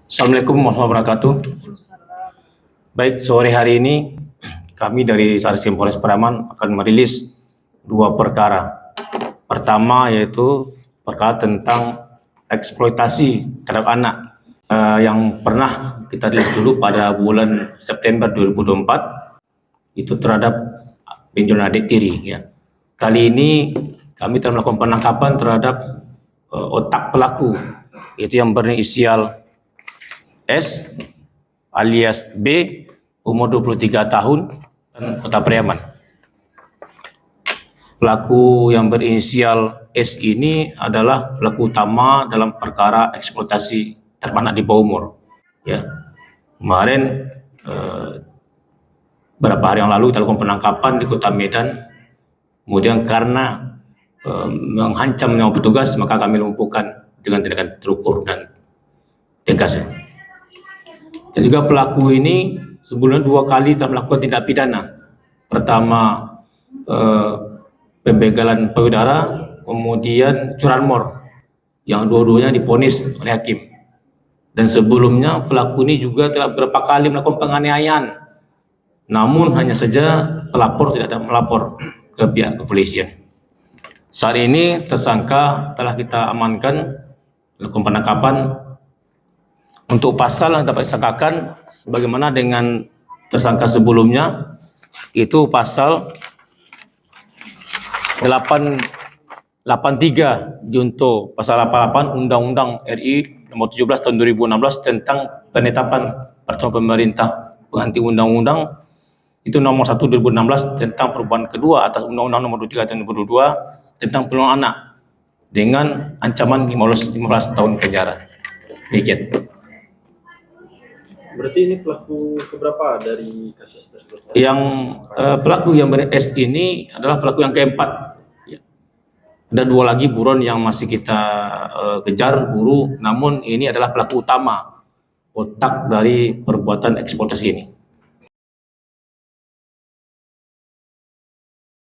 Assalamualaikum warahmatullahi wabarakatuh. Baik, sore hari ini kami dari Sarsim Polres Praman akan merilis dua perkara. Pertama yaitu perkara tentang eksploitasi terhadap anak yang pernah kita rilis dulu pada bulan September 2024 itu terhadap pinjol adik tiri. Ya. Kali ini kami telah melakukan penangkapan terhadap otak pelaku, itu yang berinisial S alias B, umur 23 tahun, dan Kota Priaman. Pelaku yang berinisial S ini adalah pelaku utama dalam perkara eksploitasi terhadap anak di bawah umur. Ya, kemarin beberapa hari yang lalu kita lakukan penangkapan di Kota Medan. Kemudian karena menghancam nyawa petugas, maka kami lumpuhkan dengan tindakan terukur dan tegas. Dan juga pelaku ini sebelumnya 2 kali telah melakukan tindak pidana. Pertama pembegalan payudara, kemudian curanmor, yang dua-duanya divonis oleh hakim. Dan sebelumnya pelaku ini juga telah beberapa kali melakukan penganiayaan, namun hanya saja pelapor tidak ada melapor ke pihak kepolisian. Saat ini tersangka telah kita amankan, melakukan penangkapan. Untuk pasal yang dapat disangkakan sebagaimana dengan tersangka sebelumnya, itu pasal 883 junto pasal 88 Undang-Undang RI nomor 17 tahun 2016 tentang penetapan peraturan pemerintah pengganti undang-undang itu nomor 1 2016 tentang perubahan kedua atas Undang-Undang nomor 23 tahun 2022 tentang perlindungan anak dengan ancaman 15 tahun penjara. Demikian. Berarti ini pelaku keberapa dari kasus tersebut? Yang pelaku yang ber-S ini adalah pelaku yang keempat. Ya. Ada 2 lagi buron yang masih kita kejar, buru, namun ini adalah pelaku utama otak dari perbuatan eksploitasi ini.